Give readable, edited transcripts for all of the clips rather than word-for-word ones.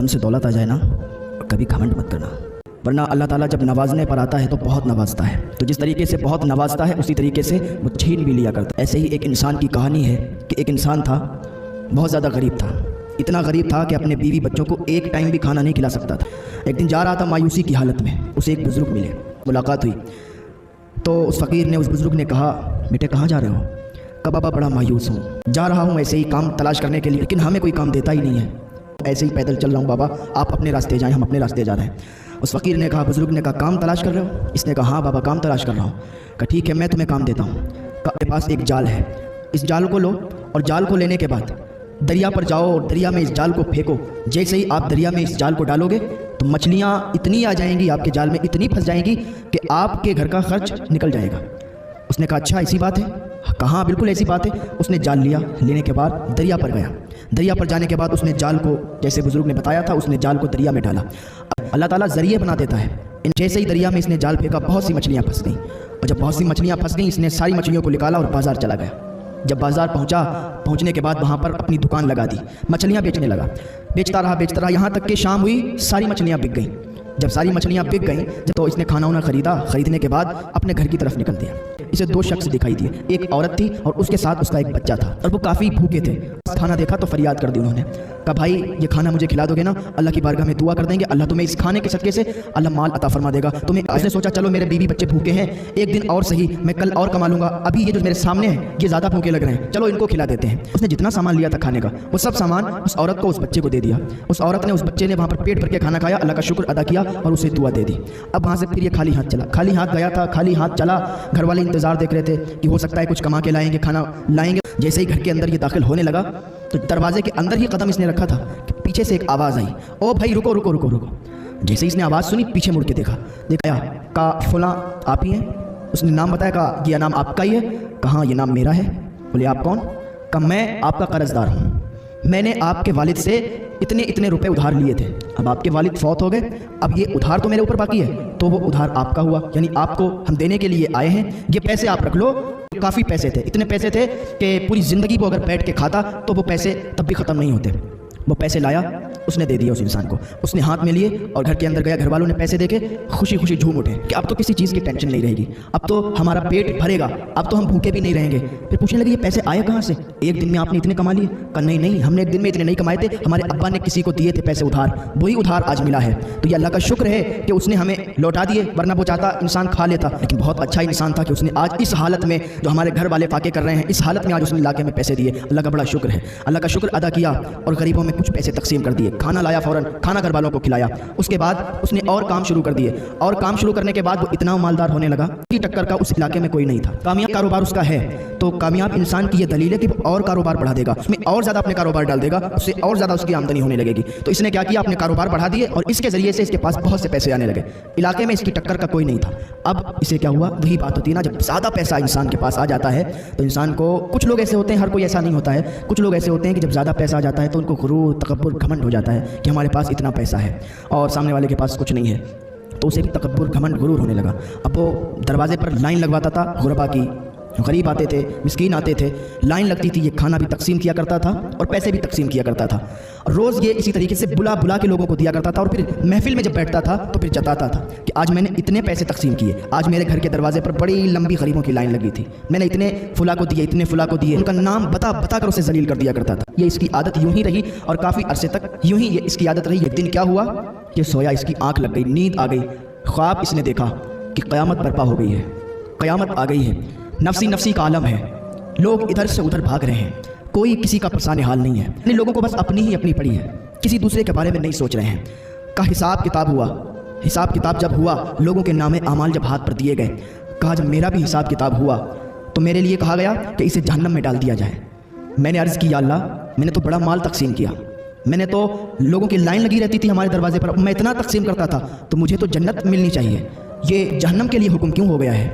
उनसे दौलत आ जाए ना, कभी घमंड मत करना, वरना अल्लाह ताला जब नवाजने पर आता है तो बहुत नवाजता है। तो जिस तरीके से बहुत नवाजता है उसी तरीके से वो छीन भी लिया करता है। ऐसे ही एक इंसान की कहानी है कि एक इंसान था, बहुत ज़्यादा गरीब था। इतना गरीब था कि अपने बीवी बच्चों को एक टाइम भी खाना नहीं खिला सकता था। एक दिन जा रहा था मायूसी की हालत में, उसे एक बुज़ुर्ग मिले, मुलाकात हुई। तो उस फ़कीर ने, उस बुज़ुर्ग ने कहा, बेटे कहाँ जा रहे हो? कहा बाबा बड़ा मायूस हूँ, जा रहा हूँ ऐसे ही काम तलाश करने के लिए, लेकिन हमें कोई काम देता ही नहीं है, ऐसे ही पैदल चल रहा हूँ बाबा, आप अपने रास्ते जाएं, हम अपने रास्ते जा रहे हैं। उस फ़कीर ने कहा, बुज़ुर्ग ने कहा काम तलाश कर रहे हो? इसने कहा हाँ बाबा काम तलाश कर रहा हूँ। कहा ठीक है मैं तुम्हें काम देता हूँ। कहा मेरे पास एक जाल है, इस जाल को लो और जाल को लेने के बाद दरिया पर जाओ और दरिया में इस जाल को फेंको। जैसे ही आप दरिया में इस जाल को डालोगे तो मछलियाँ इतनी आ जाएंगी आपके जाल में, इतनी फंस जाएंगी कि आपके घर का खर्च निकल जाएगा। उसने कहा अच्छा ऐसी बात है? कहाँ बिल्कुल ऐसी बात है। उसने जाल लिया, लेने के बाद दरिया पर गया। दरिया पर जाने के बाद उसने जाल को, जैसे बुजुर्ग ने बताया था, उसने जाल को दरिया में डाला। अल्लाह ताला ज़रिए बना देता है। जैसे ही दरिया में इसने जाल फेंका बहुत सी मछलियाँ फंस गईं, और जब बहुत सी मछलियाँ फंस गईं इसने सारी मछलियों को निकाला और बाज़ार चला गया। जब बाज़ार पहुँचने के बाद वहाँ पर अपनी दुकान लगा दी, मछलियाँ बेचने लगा। बेचता रहा, यहाँ तक कि शाम हुई, सारी मछलियाँ बिक गईं। जब सारी मछलियाँ बिक गईं तो इसने खाना वाना ख़रीदा, ख़रीदने के बाद अपने घर की तरफ निकल दिया। इसे दो शख्स दिखाई दिए, एक औरत थी और उसके साथ उसका एक बच्चा था, और वो काफ़ी भूखे थे। खाना देखा तो फरियाद कर दी उन्होंने, कहा भाई ये खाना मुझे खिला दोगे ना, अल्लाह की बारगाह में दुआ कर देंगे, अल्लाह तुम्हें इस खाने के सदक़े से अल्लाह माल अता फरमा देगा तुम्हें। इसने सोचा चलो मेरे बीवी बच्चे भूखे हैं, एक दिन और सही, मैं कल और कमा लूँगा, अभी ये जो मेरे सामने है ये ज़्यादा भूखे लग रहे हैं, चलो इनको खिला देते हैं। उसने जितना सामान लिया था खाने का वो सब सामान उस औरत को, उस बच्चे को दे दिया। उस औरत ने, उस बच्चे ने वहाँ पर पेट भर के खाना खाया, अल्लाह का शुक्र अदा किया और उसे दुआ दे दी। अब वहाँ से फिर ये खाली हाथ चला, खाली हाथ गया था, खाली हाथ चला। घर वाले इंतज़ार देख रहे थे कि हो सकता है कुछ कमा के लाएंगे, खाना लाएंगे। जैसे ही घर के अंदर ये दाखिल होने लगा तो दरवाजे के अंदर ही कदम इसने रखा था कि पीछे से एक आवाज़ आई, ओ भाई रुको रुको रुको रुको। जैसे ही इसने आवाज़ सुनी पीछे मुड़ के देखा का फलां आप ही हैं? उसने नाम बताया, कहा ये नाम आपका ही है? कहा ये नाम मेरा है। बोले आप कौन? कहा मैं आपका कर्जदार हूँ, मैंने आपके वालिद से इतने इतने रुपए उधार लिए थे, अब आपके वालिद फौत हो गए, अब ये उधार तो मेरे ऊपर बाकी है, तो वो उधार आपका हुआ, यानी आपको हम देने के लिए आए हैं, ये पैसे आप रख लो। काफ़ी पैसे थे, इतने पैसे थे कि पूरी ज़िंदगी वो अगर बैठ के खाता तो वो पैसे तब भी ख़त्म नहीं होते। वो पैसे लाया, उसने दे दिया उस इंसान को, उसने हाथ में लिए और घर के अंदर गया। घर वालों ने पैसे देके खुशी खुशी झूम उठे कि अब तो किसी चीज़ की टेंशन नहीं रहेगी, अब तो हमारा पेट भरेगा, अब तो हम भूखे भी नहीं रहेंगे। फिर पूछने लगे ये पैसे आए कहाँ से? एक दिन में आपने इतने कमा लिए? कहा नहीं नहीं, हमने एक दिन में इतने नहीं कमाए थे, हमारे अब्बा ने किसी को दिए थे पैसे उधार, वही उधार आज मिला है। तो ये अल्लाह का शुक्र है कि उसने हमें लौटा दिए, वरना वो चाहता इंसान खा लेता। लेकिन बहुत अच्छा इंसान था कि उसने आज इस हालत में, जो हमारे घर वाले फाके कर रहे हैं, इस हालत में आज उसने इलाके में पैसे दिए। अल्लाह का बड़ा शुक्र है, अल्लाह का शुक्र अदा किया और गरीबों में कुछ पैसे तकसीम कर दिए। खाना लाया, फ़ौरन खाना घर वालों को खिलाया। उसके बाद उसने और काम शुरू कर दिए, और काम शुरू करने के बाद वो इतना मालदार होने लगा कि टक्कर का उस इलाके में कोई नहीं था। कामयाब कारोबार उसका है, तो कामयाब इंसान की ये दलील है कि वो और कारोबार बढ़ा देगा, उसमें और ज़्यादा अपने कारोबार डाल देगा, उससे और ज़्यादा उसकी आमदनी होने लगेगी। तो इसने क्या किया, अपने कारोबार बढ़ा दिए और इसके ज़रिए से इसके पास बहुत से पैसे आने लगे। इलाके में इसकी टक्कर का कोई नहीं था। अब इसे क्या हुआ, वही बात होती है ना, जब ज़्यादा पैसा इंसान के पास आ जाता है तो इंसान को, कुछ लोग ऐसे होते हैं, हर कोई ऐसा नहीं होता है, कुछ लोग ऐसे होते हैं कि जब ज़्यादा पैसा आ जाता है तो उनको गुरूर, तकब्बुर, घमंड हो जाता है कि हमारे पास इतना पैसा है और सामने वाले के पास कुछ नहीं है, तो उसे भी तकब्बुर, घमंड, गुरूर होने लगा। अब वो दरवाजे पर लाइन लगवाता था गुरबा की, गरीब आते थे, मिस्कीन आते थे, लाइन लगती थी, ये खाना भी तकसीम किया करता था और पैसे भी तकसीम किया करता था। रोज़ ये इसी तरीके से बुला बुला के लोगों को दिया करता था और फिर महफिल में जब बैठता था तो फिर जताता था कि आज मैंने इतने पैसे तकसीम किए, आज मेरे घर के दरवाजे पर बड़ी लंबी गरीबों की लाइन लगी थी, मैंने इतने फुला को दिए, इतने फुला को दिए, उनका नाम बता बता कर उसे जलील कर दिया करता था। ये इसकी आदत यूँ ही रही और काफ़ी अरसे तक यूँ ही ये इसकी आदत रही। एक दिन क्या हुआ कि सोया, इसकी आँख लग गई, नींद आ गई, ख्वाब इसने देखा कि क़यामत बर्पा हो गई है, क़यामत आ गई है, नफसी नफसी का आलम है, लोग इधर से उधर भाग रहे हैं, कोई किसी का परेशान हाल नहीं है, इन लोगों को बस अपनी ही अपनी पड़ी है, किसी दूसरे के बारे में नहीं सोच रहे हैं। का हिसाब किताब हुआ, हिसाब किताब जब हुआ, लोगों के नामे आमाल जब हाथ पर दिए गए, कहा जब मेरा भी हिसाब किताब हुआ तो मेरे लिए कहा गया कि इसे जहन्नम में डाल दिया जाए। मैंने अर्ज़ की, या अल्लाह मैंने तो बड़ा माल तकसीम किया, मैंने तो, लोगों की लाइन लगी रहती थी हमारे दरवाजे पर, मैं इतना तकसीम करता था, तो मुझे तो जन्नत मिलनी चाहिए, ये जहन्नम के लिए हुक्म क्यों हो गया है?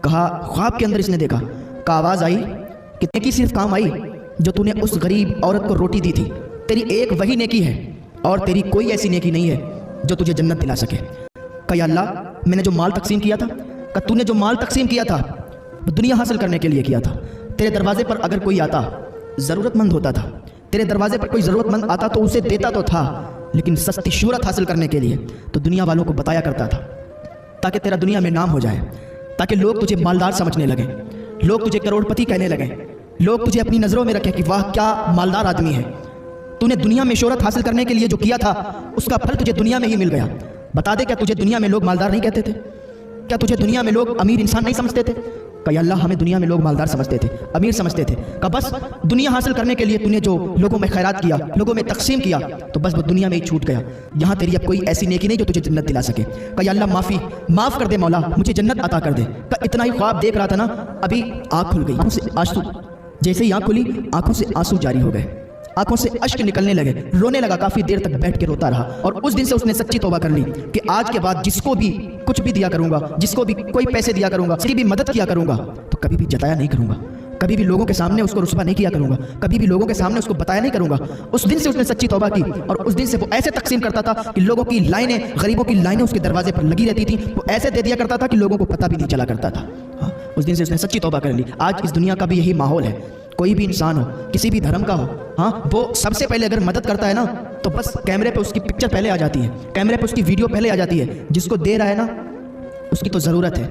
कहा ख्वाब के अंदर इसने देखा, का आवाज़ आई कि नेकी सिर्फ काम आई जो तूने उस गरीब औरत को रोटी दी थी, तेरी एक वही नेकी है और तेरी कोई ऐसी नेकी नहीं है जो तुझे जन्नत दिला सके। कहा अल्लाह मैंने जो माल तकसीम किया था, कहा तूने जो माल तकसीम किया था वो दुनिया हासिल करने के लिए किया था, तेरे दरवाजे पर अगर कोई आता, ज़रूरतमंद होता था, तेरे दरवाजे पर कोई ज़रूरतमंद आता तो उसे देता तो था, لیکن سستی شہرت حاصل کرنے کے لیے تو دنیا والوں کو بتایا کرتا تھا تاکہ تیرا دنیا میں نام ہو جائے، تاکہ لوگ تجھے مالدار سمجھنے لگیں، لوگ تجھے کروڑپتی کہنے لگیں، لوگ تجھے اپنی نظروں میں رکھیں کہ واہ کیا مالدار آدمی ہے۔ تو نے دنیا میں شہرت حاصل کرنے کے لیے جو کیا تھا اس کا پھل تجھے دنیا میں ہی مل گیا۔ بتا دے، کیا تجھے دنیا میں لوگ مالدار نہیں کہتے تھے؟ کیا تجھے دنیا میں لوگ امیر انسان نہیں سمجھتے تھے؟ کہ یا اللہ ہمیں دنیا میں لوگ مالدار سمجھتے تھے، امیر سمجھتے تھے، کہ بس دنیا حاصل کرنے کے لیے تو نے جو لوگوں میں خیرات کیا، لوگوں میں تقسیم کیا، تو بس وہ دنیا میں ہی چھوٹ گیا۔ یہاں تیری اب کوئی ایسی نیکی نہیں جو تجھے جنت دلا سکے۔ کہ یا اللہ معاف کر دے مولا، مجھے جنت عطا کر دے۔ کہ اتنا ہی خواب دیکھ رہا تھا نا، ابھی آنکھ کھل گئی، آنکھوں سے آنسو، جیسے ہی آنکھ کھلی آنکھوں سے آنسو جاری ہو گئے، آنکھوں سے اشک نکلنے لگے، رونے لگا، کافی دیر تک بیٹھ کے روتا رہا۔ اور اس دن سے اس نے سچی توبہ کر لی کہ آج کے بعد جس کو بھی کچھ بھی دیا کروں گا، جس کو بھی کوئی پیسے دیا کروں گا، کسی بھی مدد کیا کروں گا، تو کبھی بھی جتایا نہیں کروں گا، کبھی بھی لوگوں کے سامنے اس کو رسوا نہیں کیا کروں گا، کبھی بھی لوگوں کے سامنے اس کو بتایا نہیں کروں گا۔ اس دن سے اس نے سچی توبہ کی، اور اس دن سے وہ ایسے تقسیم کرتا تھا کہ لوگوں کی لائنیں، غریبوں کی لائنیں اس کے دروازے پر لگی رہتی تھیں، وہ ایسے دے دیا کرتا تھا کہ لوگوں کو پتہ بھی نہیں چلا کرتا تھا۔ اس دن سے اس نے سچی توبہ کر لی۔ آج اس دنیا کا بھی یہی ماحول ہے، کوئی بھی انسان ہو، کسی بھی دھرم کا ہو، وہ سب سے پہلے اگر مدد کرتا ہے نا تو بس کیمرے پہ اس کی پکچر پہلے آ جاتی ہے، کیمرے پہ اس کی ویڈیو پہلے آ جاتی ہے۔ جس کو دے رہا ہے نا اس کی تو ضرورت ہے۔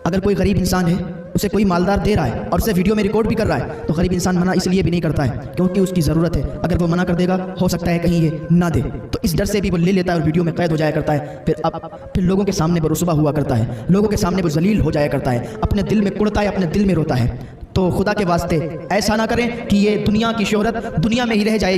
اگر کوئی غریب انسان ہے، اسے کوئی مالدار دے رہا ہے اور اسے ویڈیو میں ریکارڈ بھی کر رہا ہے، تو غریب انسان منع اس لیے بھی نہیں کرتا ہے کیونکہ اس کی ضرورت ہے۔ اگر وہ منع کر دے گا ہو سکتا ہے کہیں یہ نہ دے، تو اس ڈر سے بھی وہ لے لیتا ہے اور ویڈیو میں قید ہو جایا کرتا ہے۔ پھر لوگوں کے سامنے وہ رسوا ہوا کرتا ہے، لوگوں کے سامنے وہ ذلیل ہو جایا کرتا ہے، اپنے دل میں کڑتا ہے، اپنے دل میں روتا ہے۔ تو خدا کے واسطے ایسا نہ کریں کہ یہ دنیا کی شہرت دنیا میں ہی رہ جائے۔